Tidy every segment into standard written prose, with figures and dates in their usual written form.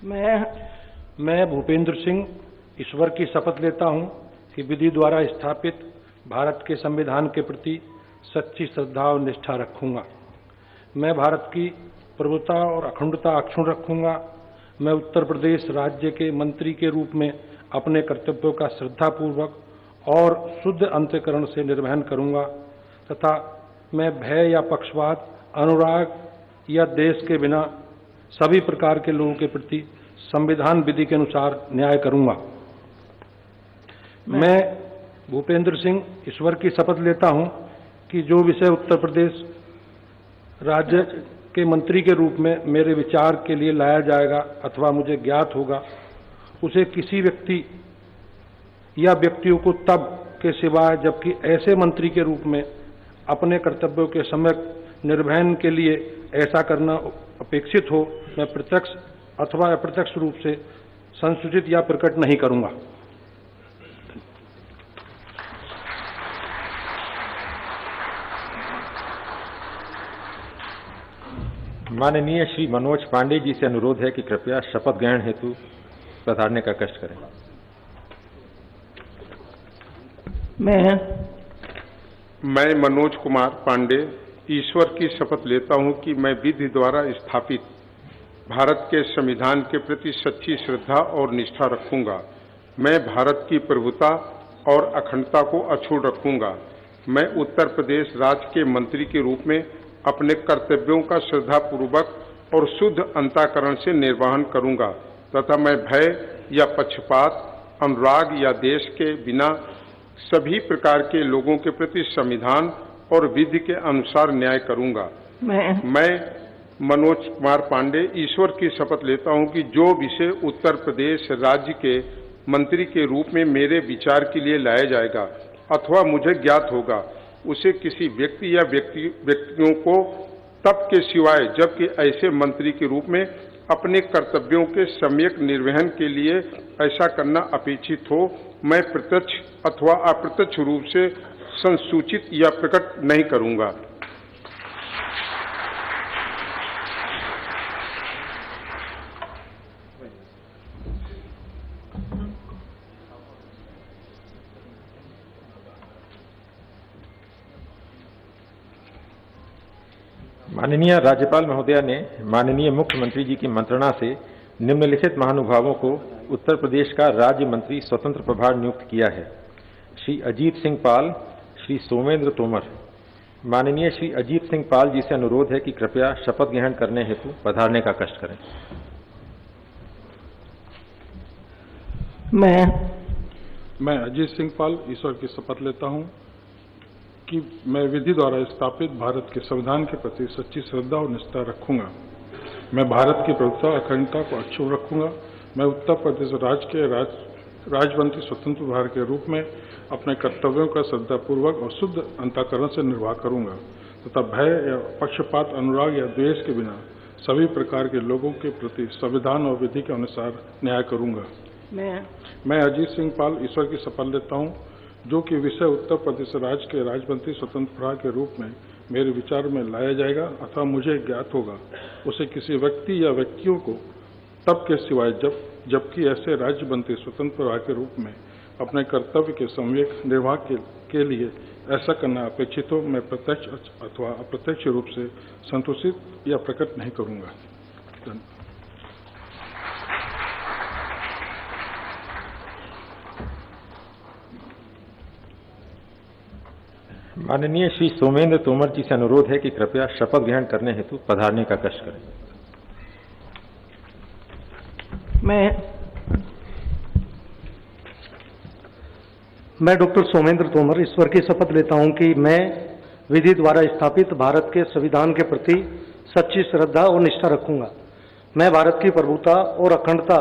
मैं भूपेंद्र सिंह ईश्वर की शपथ लेता हूं कि विधि द्वारा स्थापित भारत के संविधान के प्रति सच्ची श्रद्धा और निष्ठा रखूंगा। मैं भारत की प्रभुता और अखंडता अक्षुण्ण रखूंगा। मैं उत्तर प्रदेश राज्य के मंत्री के रूप में अपने कर्तव्यों का श्रद्धापूर्वक और शुद्ध अंतःकरण से निर्वहन करूंगा तथा मैं भय या पक्षपात, अनुराग या द्वेष के बिना सभी प्रकार के लोगों के प्रति संविधान विधि के अनुसार न्याय करूंगा। मैं भूपेंद्र सिंह ईश्वर की शपथ लेता हूं कि जो विषय उत्तर प्रदेश राज्य के मंत्री के रूप में मेरे विचार के लिए लाया जाएगा अथवा मुझे ज्ञात होगा, उसे किसी व्यक्ति या व्यक्तियों को तब के सिवाय जबकि ऐसे मंत्री के रूप में अपने कर्तव्यों के सम्यक निर्वहन के लिए ऐसा करना अपेक्षित हो, मैं प्रत्यक्ष अथवा अप्रत्यक्ष रूप से संसूचित या प्रकट नहीं करूंगा। माननीय श्री मनोज पांडे जी से अनुरोध है कि कृपया शपथ ग्रहण हेतु पधारने का कष्ट करें। मैं मनोज कुमार पांडे ईश्वर की शपथ लेता हूं कि मैं विधि द्वारा स्थापित भारत के संविधान के प्रति सच्ची श्रद्धा और निष्ठा रखूंगा। मैं भारत की प्रभुता और अखंडता को अक्षुण्ण रखूंगा। मैं उत्तर प्रदेश राज्य के मंत्री के रूप में अपने कर्तव्यों का श्रद्धापूर्वक और शुद्ध अंतःकरण से निर्वहन करूंगा तथा मैं भय या पक्षपात, अनुराग या द्वेष के बिना सभी प्रकार के लोगों के प्रति संविधान और विधि के अनुसार न्याय करूंगा। मैं मनोज कुमार पांडे ईश्वर की शपथ लेता हूं कि जो विषय उत्तर प्रदेश राज्य के मंत्री के रूप में मेरे विचार के लिए लाया जाएगा अथवा मुझे ज्ञात होगा, उसे किसी व्यक्ति या व्यक्तियों को तब के सिवाय जबकि ऐसे मंत्री के रूप में अपने कर्तव्यों के सम्यक निर्वहन के लिए ऐसा करना अपेक्षित हो, मैं प्रत्यक्ष अथवा अप्रत्यक्ष रूप से संसूचित या प्रकट नहीं करूंगा। माननीय राज्यपाल महोदया ने माननीय मुख्यमंत्री जी की मंत्रणा से निम्नलिखित महानुभावों को उत्तर प्रदेश का राज्य मंत्री स्वतंत्र प्रभार नियुक्त किया है। श्री अजीत सिंह पाल, श्री सोमेंद्र तोमर। माननीय श्री अजीत सिंह पाल जी से अनुरोध है कि कृपया शपथ ग्रहण करने हेतु पधारने का कष्ट करें। मैं अजीत सिंह पाल ईश्वर की शपथ लेता हूं कि मैं विधि द्वारा स्थापित भारत के संविधान के प्रति सच्ची श्रद्धा और निष्ठा रखूंगा। मैं भारत की प्रभुता अखंडता को अक्षुण्ण रखूंगा। मैं उत्तर प्रदेश राज्य के राज्यमंत्री स्वतंत्र प्रभार के रूप में अपने कर्तव्यों का श्रद्धापूर्वक और शुद्ध अंतःकरण से निर्वाह करूंगा तथा भय या पक्षपात, अनुराग या द्वेष के बिना सभी प्रकार के लोगों के प्रति संविधान और विधि के अनुसार न्याय करूंगा। मैं अजीत सिंह पाल ईश्वर की शपथ लेता हूं जो कि विषय उत्तर प्रदेश राज्य के राज्यमंत्री स्वतंत्र प्रभार के रूप में मेरे विचार में लाया जाएगा अथवा मुझे ज्ञात होगा, उसे किसी व्यक्ति या व्यक्तियों को तब के सिवाय जबकि ऐसे राज्य मंत्री स्वतंत्र प्रभार के रूप में अपने कर्तव्य के सम्यक निर्वाह के लिए ऐसा करना अपेक्षित हो, मैं प्रत्यक्ष अथवा अप्रत्यक्ष रूप से संतोषित या प्रकट नहीं करूंगा। माननीय श्री सोमेंद्र तोमर जी से अनुरोध है कि कृपया शपथ ग्रहण करने हेतु पधारने का कष्ट करें। मैं डॉक्टर सोमेंद्र तोमर ईश्वर की शपथ लेता हूं कि मैं विधि द्वारा स्थापित भारत के संविधान के प्रति सच्ची श्रद्धा और निष्ठा रखूंगा। मैं भारत की प्रभुता और अखंडता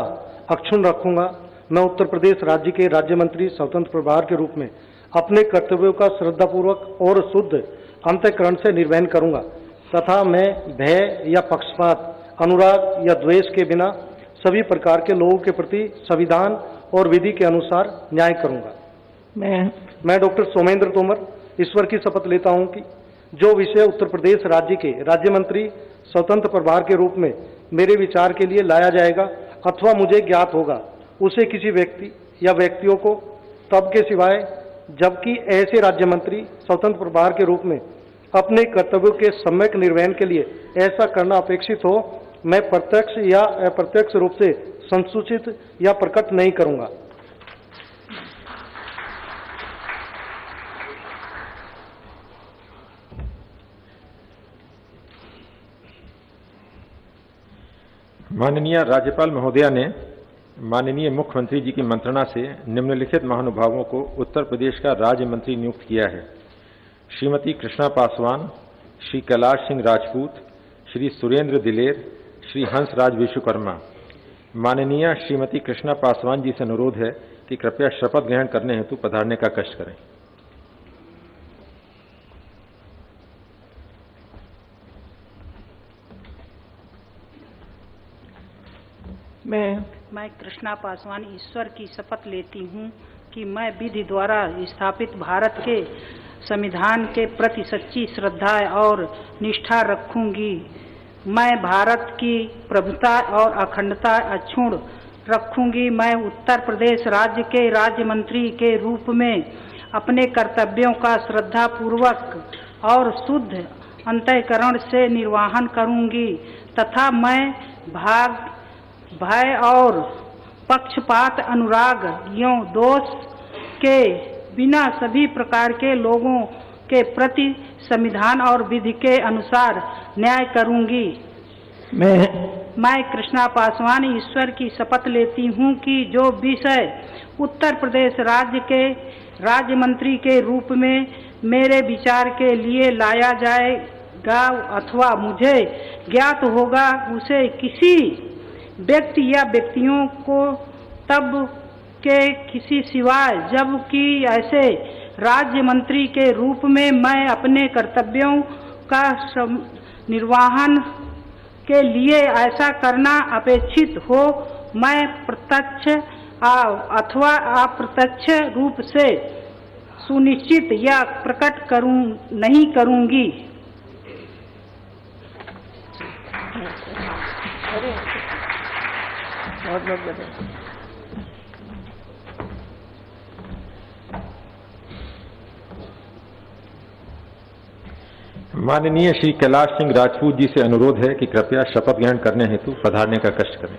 अक्षुण्ण रखूंगा। मैं उत्तर प्रदेश राज्य के राज्य मंत्री स्वतंत्र प्रभार के रूप में अपने कर्तव्यों का श्रद्धापूर्वक और शुद्ध अंतःकरण से निर्वहन करूंगा तथा मैं भय या पक्षपात, अनुराग या द्वेष के बिना सभी प्रकार के लोगों के प्रति संविधान और विधि के अनुसार न्याय करूंगा। मैं डॉक्टर सोमेंद्र तोमर ईश्वर की शपथ लेता हूं कि जो विषय उत्तर प्रदेश राज्य के राज्य मंत्री स्वतंत्र प्रभार के रूप में मेरे विचार के लिए लाया जाएगा अथवा मुझे ज्ञात होगा उसे किसी व्यक्ति या व्यक्तियों को तब के सिवाय जबकि ऐसे राज्य मंत्री स्वतंत्र प्रभार के रूप में अपने कर्तव्यों के सम्यक निर्वहन के लिए ऐसा करना अपेक्षित हो, मैं प्रत्यक्ष या अप्रत्यक्ष रूप से संसूचित या प्रकट नहीं करूंगा। माननीय राज्यपाल महोदया ने माननीय मुख्यमंत्री जी की मंत्रणा से निम्नलिखित महानुभावों को उत्तर प्रदेश का राज्य मंत्री नियुक्त किया है। श्रीमती कृष्णा पासवान, श्री कैलाश सिंह राजपूत, श्री सुरेंद्र दिलेर, श्री हंसराज विश्वकर्मा। माननीय श्रीमती कृष्णा पासवान जी से अनुरोध है कि कृपया शपथ ग्रहण करने हेतु पधारने का कष्ट करें। मैं कृष्णा पासवान ईश्वर की शपथ लेती हूँ कि मैं विधि द्वारा स्थापित भारत के संविधान के प्रति सच्ची श्रद्धा और निष्ठा रखूंगी। मैं भारत की प्रभुता और अखंडता अक्षुण्ण रखूंगी। मैं उत्तर प्रदेश राज्य के राज्य मंत्री के रूप में अपने कर्तव्यों का श्रद्धापूर्वक और शुद्ध अंतःकरण से निर्वहन करूंगी तथा मैं भय और पक्षपात, अनुराग एवं दोष के बिना सभी प्रकार के लोगों के प्रति संविधान और विधि के अनुसार न्याय करूंगी। मैं कृष्णा पासवान ईश्वर की शपथ लेती हूं कि जो विषय उत्तर प्रदेश राज्य के राज्य मंत्री के रूप में मेरे विचार के लिए लाया जाएगा अथवा मुझे ज्ञात होगा उसे किसी व्यक्ति या व्यक्तियों को तब के किसी सिवाय जबकि ऐसे राज्य मंत्री के रूप में मैं अपने कर्तव्यों का निर्वहन के लिए ऐसा करना अपेक्षित हो, मैं प्रत्यक्ष अथवा अप्रत्यक्ष रूप से सुनिश्चित या प्रकट नहीं करूंगी। माननीय श्री कैलाश सिंह राजपूत जी से अनुरोध है कि कृपया शपथ ग्रहण करने हेतु पधारने का कष्ट करें।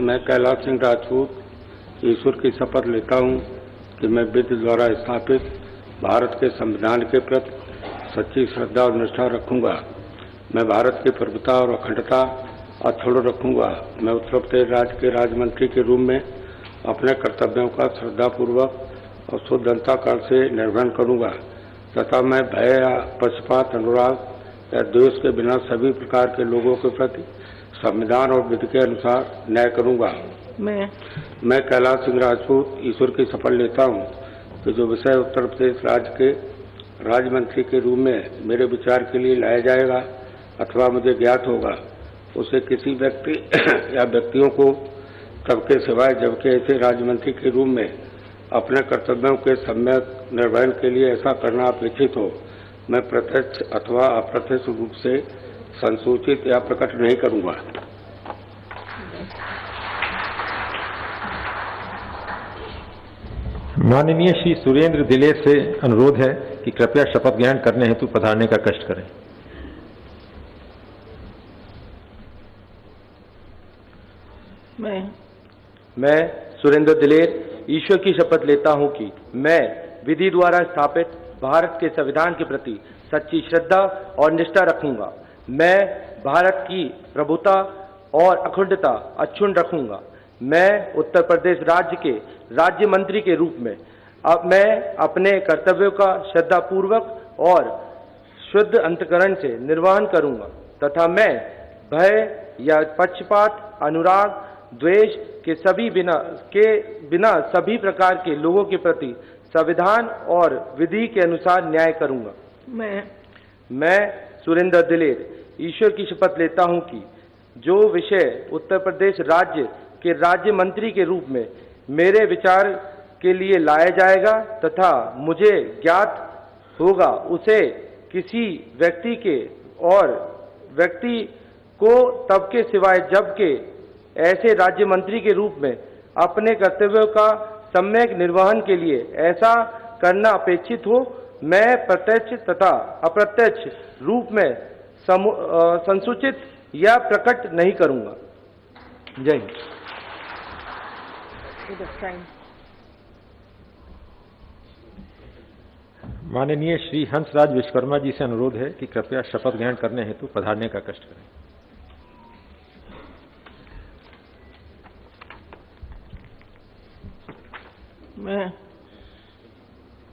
मैं कैलाश सिंह राजपूत ईश्वर की शपथ लेता हूं कि मैं विधि द्वारा स्थापित भारत के संविधान के प्रति सच्ची श्रद्धा और निष्ठा रखूंगा। मैं भारत की प्रभुता और अखंडता अक्षुण्ण रखूंगा। मैं उत्तर प्रदेश राज्य के राज्य मंत्री के रूप में अपने कर्तव्यों का श्रद्धापूर्वक और शुद्ध अंतःकरण से निर्वहन करूंगा तथा मैं भय या पक्षपात, अनुराग या द्वेष के बिना सभी प्रकार के लोगों के प्रति संविधान और विधि के अनुसार न्याय करूंगा। मैं कैलाश सिंह राजपूत ईश्वर की शपथ लेता हूं कि जो विषय उत्तर प्रदेश राज्य के राज्य मंत्री के रूप में मेरे विचार के लिए लाया जाएगा अथवा मुझे ज्ञात होगा उसे किसी व्यक्ति या व्यक्तियों को तब के सिवाय जबकि ऐसे राज्य मंत्री के रूप में अपने कर्तव्यों के सम्यक निर्वहन के लिए ऐसा करना अपेक्षित हो, मैं प्रत्यक्ष अथवा अप्रत्यक्ष रूप से संसूचित या प्रकट नहीं करूंगा। माननीय श्री सुरेंद्र दिलेर से अनुरोध है कि कृपया शपथ ग्रहण करने हेतु पधारने का कष्ट करें। मैं सुरेंद्र दिलेर ईश्वर की शपथ लेता हूं कि मैं विधि द्वारा स्थापित भारत के संविधान के प्रति सच्ची श्रद्धा और निष्ठा रखूंगा। मैं भारत की प्रभुता और अखंडता अक्षुण्ण रखूंगा। मैं उत्तर प्रदेश राज्य के राज्य मंत्री के रूप में मैं अपने कर्तव्यों का श्रद्धापूर्वक और शुद्ध अंतःकरण से निर्वहन करूंगा तथा मैं भय या पक्षपात, अनुराग, द्वेष के बिना सभी प्रकार के लोगों के प्रति संविधान और विधि के अनुसार न्याय करूंगा। मैं सुरेंद्र दिलेर ईश्वर की शपथ लेता हूं कि जो विषय उत्तर प्रदेश राज्य के राज्य मंत्री के रूप में मेरे विचार के लिए लाया जाएगा तथा मुझे ज्ञात होगा उसे किसी व्यक्ति के और व्यक्ति को तब के सिवाय जबकि ऐसे राज्य मंत्री के रूप में अपने कर्तव्यों का सम्यक निर्वहन के लिए ऐसा करना अपेक्षित हो, मैं प्रत्यक्ष तथा अप्रत्यक्ष रूप में संसूचित या प्रकट नहीं करूंगा। जय हिंद। माननीय श्री हंसराज विश्वकर्मा जी से अनुरोध है कि कृपया शपथ ग्रहण करने हेतु पधारने का कष्ट करें।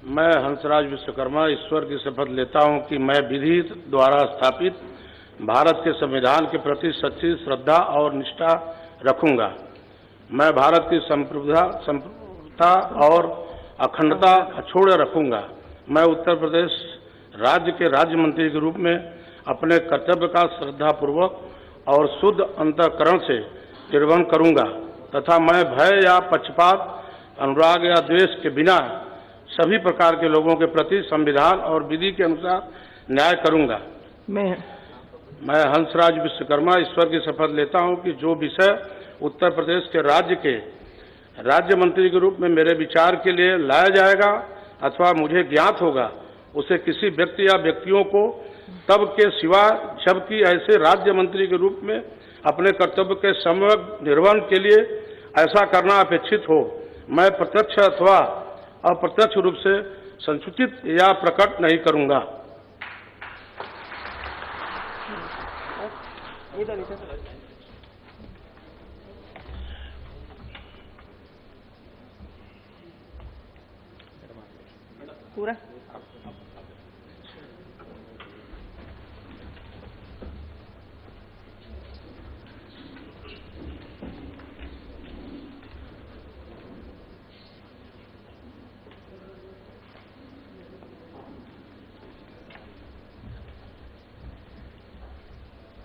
मैं हंसराज विश्वकर्मा ईश्वर की शपथ लेता हूं कि मैं विधि द्वारा स्थापित भारत के संविधान के प्रति सच्ची श्रद्धा और निष्ठा रखूंगा। मैं भारत की संप्रभुता और अखंडता अछूड़ रखूंगा। मैं उत्तर प्रदेश राज्य के राज्य मंत्री के रूप में अपने कर्तव्य का श्रद्धापूर्वक और शुद्ध अंतःकरण से निर्वहन करूंगा तथा मैं भय या पक्षपात, अनुराग या द्वेष के बिना सभी प्रकार के लोगों के प्रति संविधान और विधि के अनुसार न्याय करूंगा। मैं हंसराज विश्वकर्मा ईश्वर की शपथ लेता हूं कि जो विषय उत्तर प्रदेश के राज्य मंत्री के रूप में मेरे विचार के लिए लाया जाएगा अथवा मुझे ज्ञात होगा, उसे किसी व्यक्ति या व्यक्तियों को तब के सिवा जबकि ऐसे राज्य मंत्री के रूप में अपने कर्तव्य के सम्यक निर्वहन के लिए ऐसा करना अपेक्षित हो, मैं प्रत्यक्ष अथवा अप्रत्यक्ष रूप से संसूचित या प्रकट नहीं करूंगा। पूरा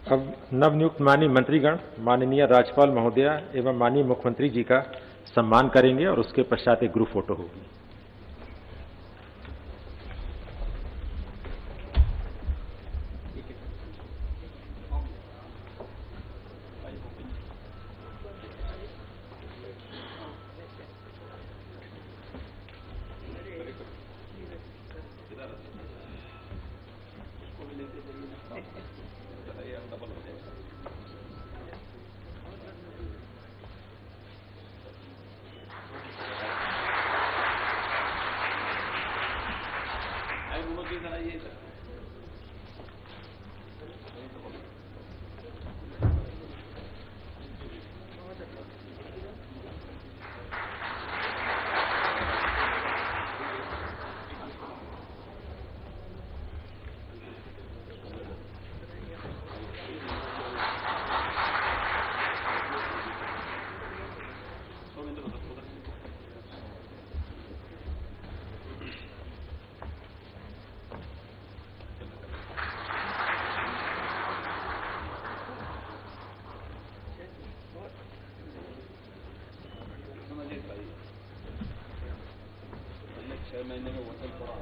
अब नवनियुक्त माननीय मंत्रीगण माननीय राज्यपाल महोदया एवं माननीय मुख्यमंत्री जी का सम्मान करेंगे और उसके पश्चात एक ग्रुप फोटो होगी। महीने में वजन थोड़ा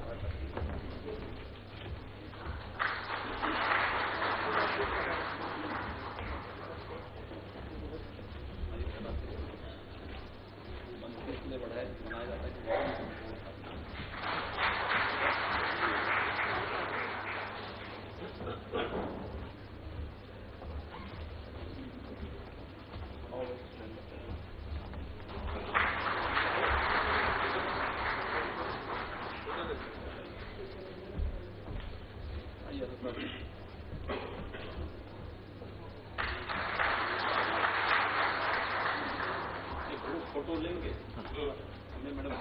फोटो लेंगे हमें मैडम